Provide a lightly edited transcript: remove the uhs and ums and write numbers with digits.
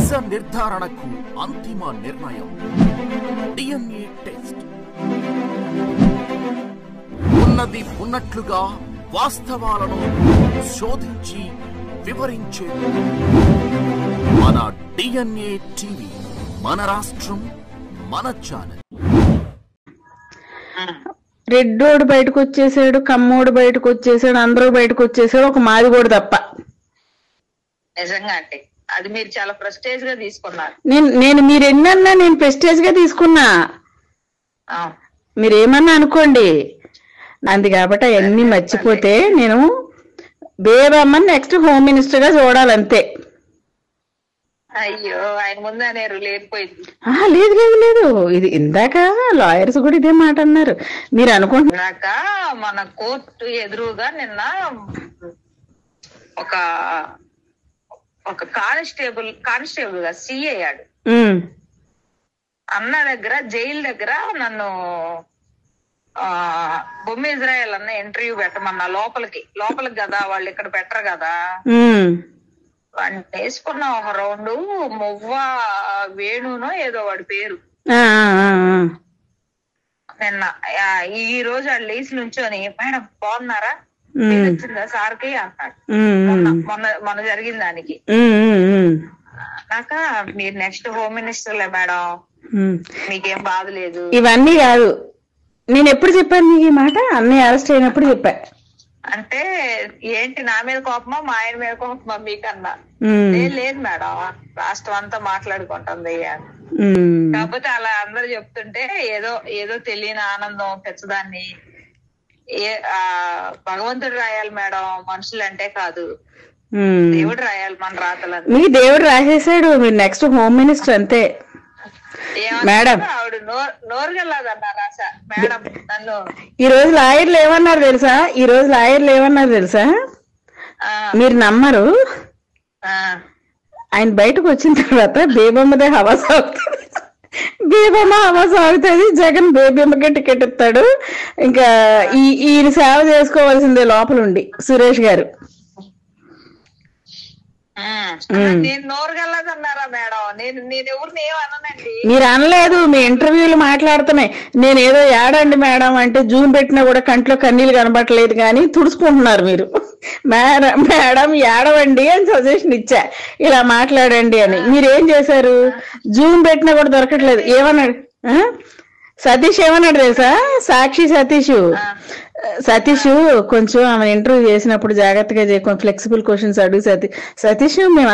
నిజ నిర్ధారణకు అంతిమ నిర్ణయం డిఎన్ఏ టెస్ట్. ఉన్నది ఉన్నట్లుగా వాస్తవాలను శోధించి వివరించే మన డిఎన్ఏ టీవీ, మన రాష్ట్రం, మన ఛానల్. రెడ్డోడు బయటకు వచ్చేసాడు, కమ్మోడు బయటకు వచ్చేసాడు, అందరూ బయటకు వచ్చేసాడు, ఒక మాదిగోడు తప్ప. నిజంగా అంటే అది మీరు చాలా ప్రెస్టేజ్ గా తీసుకున్నారు. నేను మీరెన్నన్నా నేను ప్రెస్టేజ్ గా తీసుకున్నా, మీరేమన్నా అనుకోండి. అంది కాబట్టి అవన్నీ మర్చిపోతే నేను బేబమ్మని నెక్స్ట్ హోమ్ మినిస్టర్ గా చూడాలంతే. అయ్యో, ఆయన ముందు అనేరు లేకపోయింది. లేదు లేదు లేదు, ఇది ఇందాక లాయర్స్ కూడా ఇదే మాట అన్నారు. మీరు అనుకుంటున్నాక మన కోర్టు ఎదురుగా నిన్న ఒక కానిస్టేబుల్ గా సిఐ అయ్యాడు. అన్న దగ్గర జైలు దగ్గర నన్ను బొమ్మ ఇజ్రాయెల్ అన్న ఇంటర్వ్యూ పెట్టమన్నా లోపలికి కదా, వాళ్ళు ఇక్కడ పెట్టరు కదా. వాడిని వేసుకున్న ఒక రౌండ్ మువ్వ వేణునో ఏదో వాడి పేరు. నిన్న ఈ రోజు ఆ లేచి నుంచొని మేడం బాగున్నారా, వచ్చిందా సార్కి అన్నాడు. మొన్న జరిగిన దానికి నాక మీరు నెక్స్ట్ హోమ్ మినిస్టర్లే మేడం, మీకేం బాధ లేదు. ఇవన్నీ కాదు, నేను ఎప్పుడు చెప్పాను మీకు ఈ మాట? అన్నయ్య అరెస్ట్ అయినప్పుడు చెప్పా. అంటే ఏంటి నా మీద కోపమా మా ఆయన మీద కోపమా మీకన్నా? లేదు మేడం, రాష్ట్రం అంతా మాట్లాడుకుంటుంది. కాకపోతే అలా అందరు చెప్తుంటే ఏదో తెలియని ఆనందం పెచ్చదాన్ని. భగవంతుడు రాయాలి మేడం, మనుషులు అంటే కాదు, దేవుడు రాయాలి మన రాతలని. మీ దేవుడు రాసేసాడు, మీరు నెక్స్ట్ హోమ్ మినిస్టర్ అంతే మేడం. ఆవిడ నోరుగల్లాదన్నా రాసా మేడం నన్ను. ఈ రోజు లాయర్లు ఏమన్నారు తెలుసా? మీరు నమ్మరు, ఆయన బయటకు వచ్చిన తర్వాత బేబమ్మదే హవా సాగుతుంది, బేబమ్మ హవా సాగుతుంది, జగన్ బేబమ్మకే టికెట్ ఇస్తాడు, ఇంకా ఈయన సేవ చేసుకోవాల్సిందే లోపల ఉండి సురేష్ గారు. నేను నోరుగల్లదన్నారా మేడం? నేను ఎవరిని ఏమన్నానండి? మీరు అనలేదు, మీ ఇంటర్వ్యూలు మాట్లాడుతున్నాయి. నేను ఏదో ఏడండి మేడం అంటే జూమ్ పెట్టినా కూడా కంట్లో కన్నీళ్ళు కనబట్టలేదు కానీ తుడుచుకుంటున్నారు మీరు. మేడం ఏడవండి అని సజెషన్ ఇచ్చా, ఇలా మాట్లాడండి అని. మీరేం చేశారు? జూమ్ పెట్టినా కూడా దొరకట్లేదు. ఏమన్నాడు సతీష్? ఏమన్నాడు తెలుసా? సాక్షి సతీష్ కొంచెం ఆమె ఇంటర్వ్యూ చేసినప్పుడు జాగ్రత్తగా ఫ్లెక్సిబుల్ క్వశ్చన్స్ అడుగు సతీష్, మేము